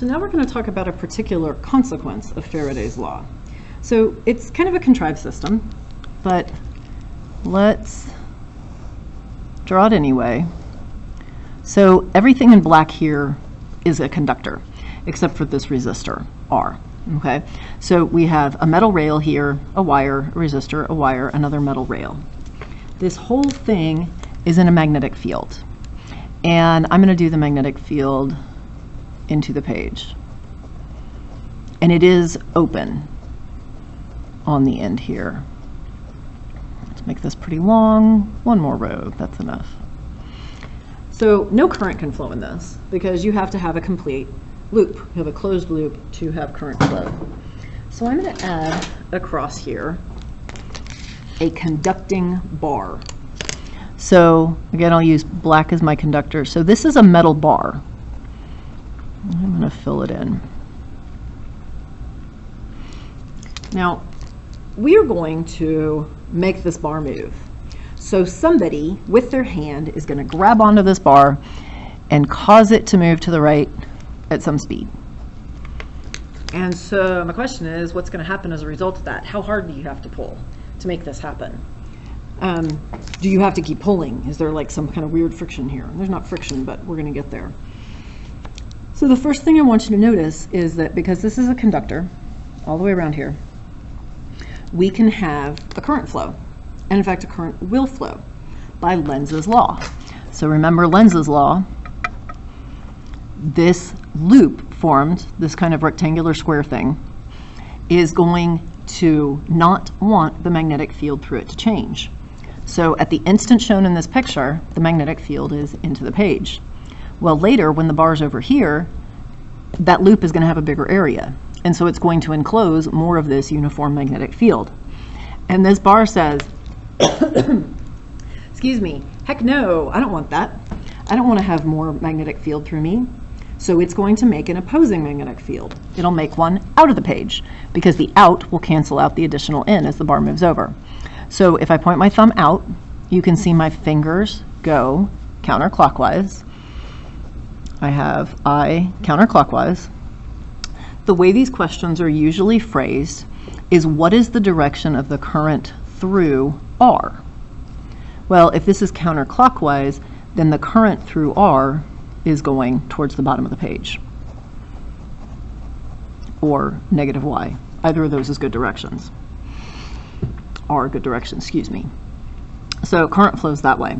So now we're going to talk about a particular consequence of Faraday's law. So it's kind of a contrived system, but let's draw it anyway. So everything in black here is a conductor, except for this resistor, R. Okay, so we have a metal rail here, a wire, a resistor, a wire, another metal rail. This whole thing is in a magnetic field. And I'm going to do the magnetic field into the page. And it is open on the end here. Let's make this pretty long. One more row, that's enough. So no current can flow in this because you have to have a complete loop. You have a closed loop to have current flow. So I'm going to add across here a conducting bar. So again, I'll use black as my conductor. So this is a metal bar. I'm going to fill it in. Now, we are going to make this bar move. So somebody with their hand is going to grab onto this bar and cause it to move to the right at some speed. And so my question is, what's going to happen as a result of that? How hard do you have to pull to make this happen? Do you have to keep pulling? Is there like some kind of weird friction here? There's not friction, but we're going to get there. So the first thing I want you to notice is that because this is a conductor all the way around here, we can have a current flow. And in fact, a current will flow by Lenz's law. So remember Lenz's law, this loop formed, this kind of rectangular square thing, is going to not want the magnetic field through it to change. So at the instant shown in this picture, the magnetic field is into the page. Well, later when the bar's over here, that loop is going to have a bigger area. And so it's going to enclose more of this uniform magnetic field. And this bar says, excuse me, heck no, I don't want that. I don't want to have more magnetic field through me. So it's going to make an opposing magnetic field. It'll make one out of the page because the out will cancel out the additional in as the bar moves over. So if I point my thumb out, you can see my fingers go counterclockwise. I have I counterclockwise. The way these questions are usually phrased is what is the direction of the current through R? Well, if this is counterclockwise, then the current through R is going towards the bottom of the page, or negative Y. Either of those is good directions. Are good directions, excuse me. So current flows that way.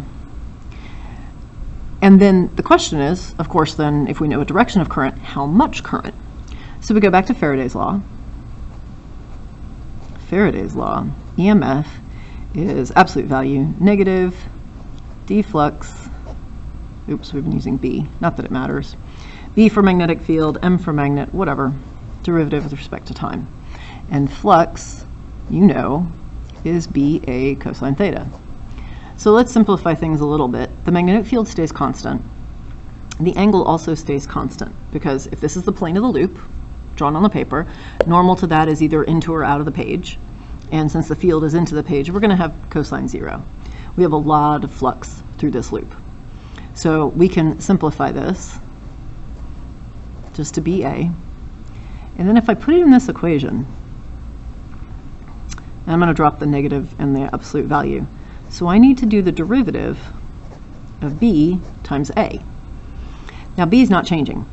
And then the question is, of course, then if we know a direction of current, how much current? So we go back to Faraday's law. Faraday's law, EMF is absolute value, negative, d flux, oops, we've been using B, not that it matters. B for magnetic field, M for magnet, whatever, derivative with respect to time. And flux, you know, is BA cosine theta. So let's simplify things a little bit. The magnetic field stays constant. The angle also stays constant because if this is the plane of the loop, drawn on the paper, normal to that is either into or out of the page. And since the field is into the page, we're going to have cosine 0. We have a lot of flux through this loop. So we can simplify this just to BA. And then if I put it in this equation, and I'm going to drop the negative and the absolute value. So I need to do the derivative of B times A. Now B is not changing.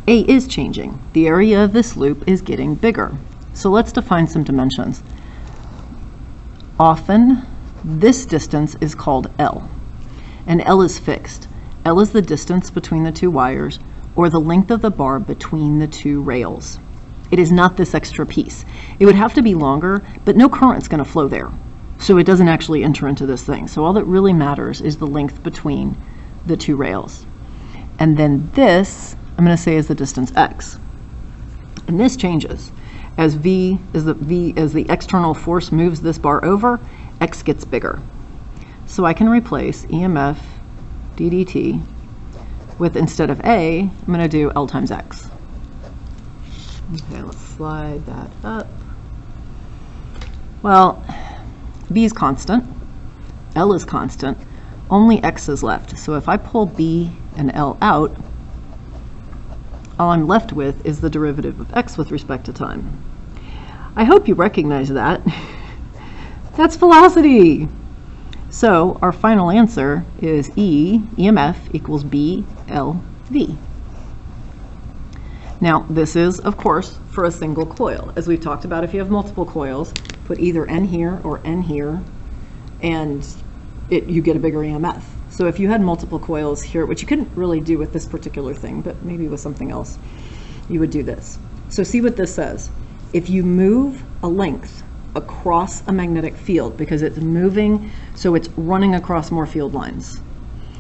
A is changing. The area of this loop is getting bigger. So let's define some dimensions. Often, this distance is called L, and L is fixed. L is the distance between the two wires, or the length of the bar between the two rails. It is not this extra piece. It would have to be longer, but no current's going to flow there. So it doesn't actually enter into this thing. So all that really matters is the length between the two rails. And then this, I'm going to say, is the distance x. And this changes. As the external force moves this bar over, x gets bigger. So I can replace EMF ddt with, instead of A, I'm going to do L times x. Okay, let's slide that up. Well, B is constant, L is constant, only x is left. So if I pull B and L out, all I'm left with is the derivative of x with respect to time. I hope you recognize that. That's velocity. So our final answer is EMF equals BLV. Now this is, of course, for a single coil. As we've talked about, if you have multiple coils, put either N here or N here, and you get a bigger EMF. So if you had multiple coils here, which you couldn't really do with this particular thing, but maybe with something else, you would do this. So see what this says. If you move a length across a magnetic field, because it's moving, so it's running across more field lines.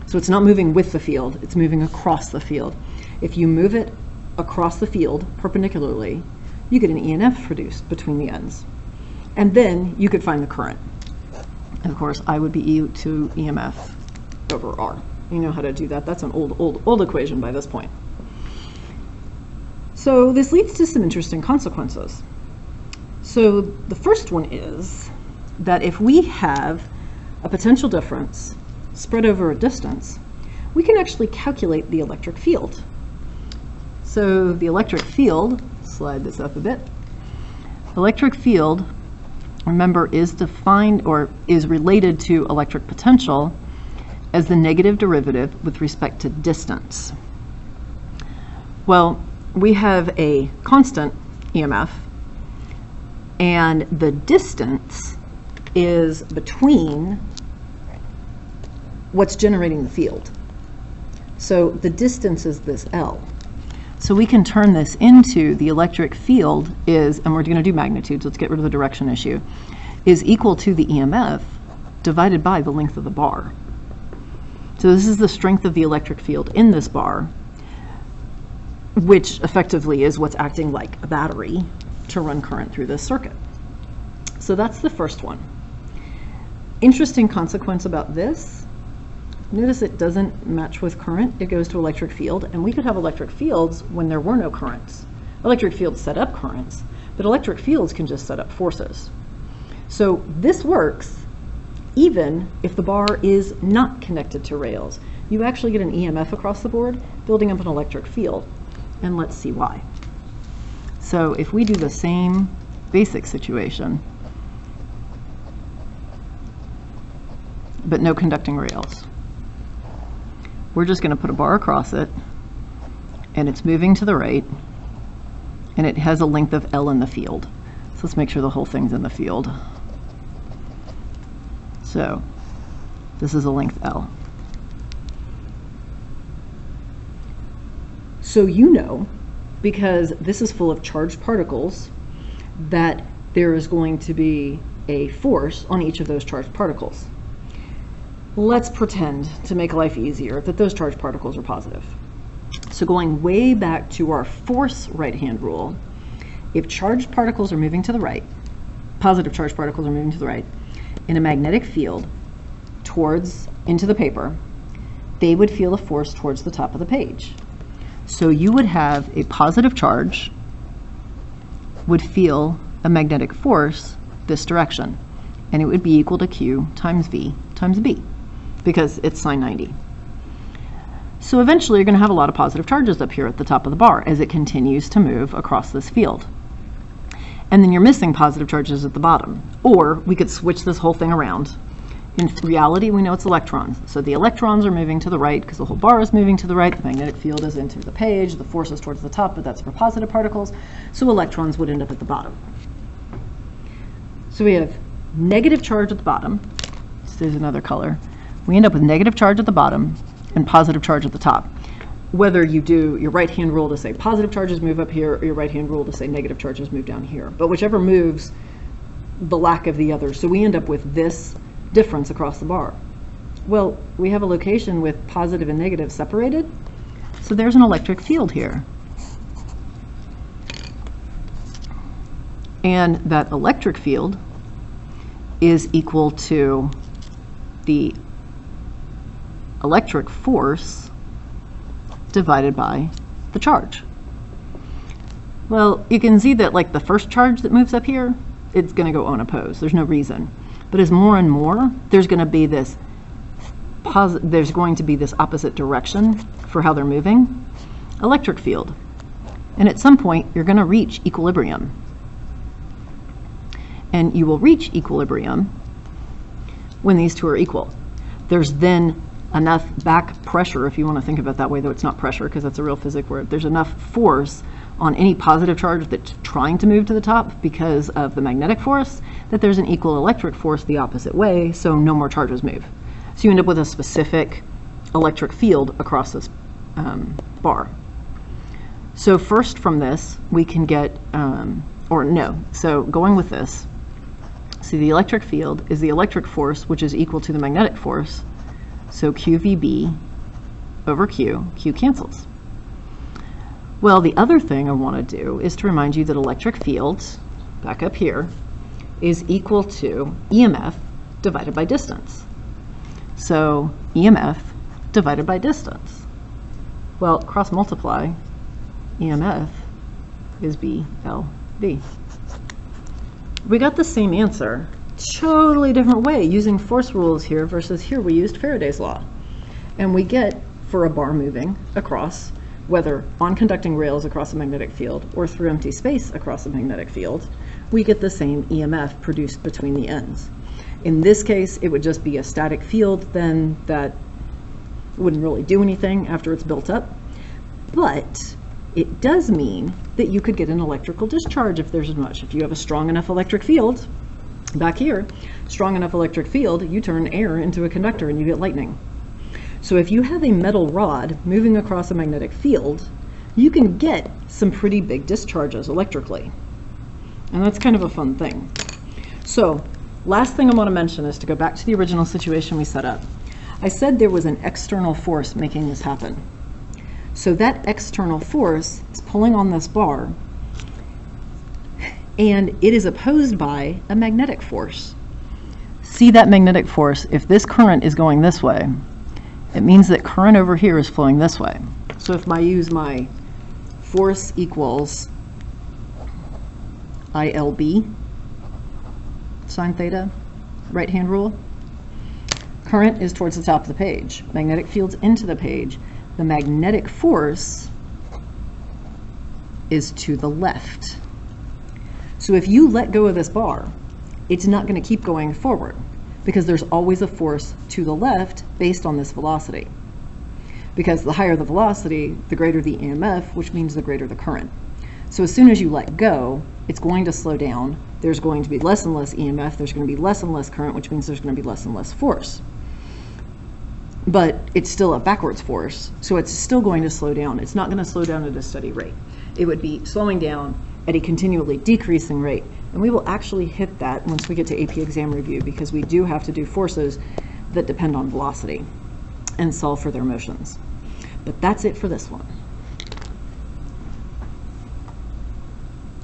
So it's not moving with the field, it's moving across the field. If you move it across the field perpendicularly, you get an EMF produced between the ends. And then you could find the current. And of course, I would be E to EMF over R. You know how to do that. That's an old equation by this point. So this leads to some interesting consequences. So the first one is that if we have a potential difference spread over a distance, we can actually calculate the electric field. So the electric field, slide this up a bit, electric field, remember, is defined or is related to electric potential as the negative derivative with respect to distance. Well, we have a constant EMF, and the distance is between what's generating the field. So the distance is this L. So we can turn this into the electric field is, and we're going to do magnitudes, let's get rid of the direction issue, is equal to the EMF divided by the length of the bar. So this is the strength of the electric field in this bar, which effectively is what's acting like a battery to run current through this circuit. So that's the first one. Interesting consequence about this, notice it doesn't match with current, it goes to electric field, and we could have electric fields when there were no currents. Electric fields set up currents, but electric fields can just set up forces. So this works even if the bar is not connected to rails. You actually get an EMF across the board, building up an electric field, and let's see why. So if we do the same basic situation, but no conducting rails, we're just going to put a bar across it, and it's moving to the right, and it has a length of L in the field. So let's make sure the whole thing's in the field. So this is a length L. So you know, because this is full of charged particles, that there is going to be a force on each of those charged particles. Let's pretend, to make life easier, that those charged particles are positive. So going way back to our force right-hand rule, if charged particles are moving to the right, positive charged particles are moving to the right, in a magnetic field into the paper, they would feel a force towards the top of the page. So you would have a positive charge would feel a magnetic force this direction, and it would be equal to Q times V times B, because it's sine 90. So eventually you're going to have a lot of positive charges up here at the top of the bar as it continues to move across this field. And then you're missing positive charges at the bottom. Or we could switch this whole thing around. In reality, we know it's electrons. So the electrons are moving to the right because the whole bar is moving to the right. The magnetic field is into the page. The force is towards the top, but that's for positive particles. So electrons would end up at the bottom. So we have negative charge at the bottom. So there's another color. We end up with negative charge at the bottom and positive charge at the top. Whether you do your right-hand rule to say positive charges move up here or your right-hand rule to say negative charges move down here. But whichever moves, the lack of the other. So we end up with this difference across the bar. Well, we have a location with positive and negative separated, so there's an electric field here. And that electric field is equal to the electric force divided by the charge. Well, you can see that like the first charge that moves up here, it's going to go unopposed. There's no reason. But as more and more, there's going to be this opposite direction for how they're moving. Electric field. And at some point, you're going to reach equilibrium. And you will reach equilibrium when these two are equal. There's then enough back pressure, if you want to think of it that way, though it's not pressure because that's a real physics word. There's enough force on any positive charge that's trying to move to the top because of the magnetic force that there's an equal electric force the opposite way, so no more charges move. So you end up with a specific electric field across this bar. So first from this, we can get, so going with this, see the electric field is the electric force, which is equal to the magnetic force. So QVB over Q cancels. Well, the other thing I want to do is to remind you that electric field, back up here, is equal to EMF divided by distance. So EMF divided by distance. Well, cross multiply, EMF is BLV. We got the same answer, totally different way, using force rules here versus here we used Faraday's law. And we get, for a bar moving across, whether on conducting rails across a magnetic field or through empty space across a magnetic field, we get the same EMF produced between the ends. In this case, it would just be a static field, then that wouldn't really do anything after it's built up. But it does mean that you could get an electrical discharge if there's as much. If you have a strong enough electric field, back here, strong enough electric field, you turn air into a conductor and you get lightning. So if you have a metal rod moving across a magnetic field, you can get some pretty big discharges electrically. And that's kind of a fun thing. So last thing I want to mention is to go back to the original situation we set up. I said there was an external force making this happen. So that external force is pulling on this bar, and it is opposed by a magnetic force. See that magnetic force? If this current is going this way, it means that current over here is flowing this way. So if I use my force equals ILB, sine theta, right-hand rule, current is towards the top of the page. Magnetic field's into the page. The magnetic force is to the left. So if you let go of this bar, it's not going to keep going forward because there's always a force to the left based on this velocity. Because the higher the velocity, the greater the EMF, which means the greater the current. So as soon as you let go, it's going to slow down. There's going to be less and less EMF. There's going to be less and less current, which means there's going to be less and less force. But it's still a backwards force, so it's still going to slow down. It's not going to slow down at a steady rate. It would be slowing down at a continually decreasing rate. And we will actually hit that once we get to AP exam review, because we do have to do forces that depend on velocity and solve for their motions. But that's it for this one.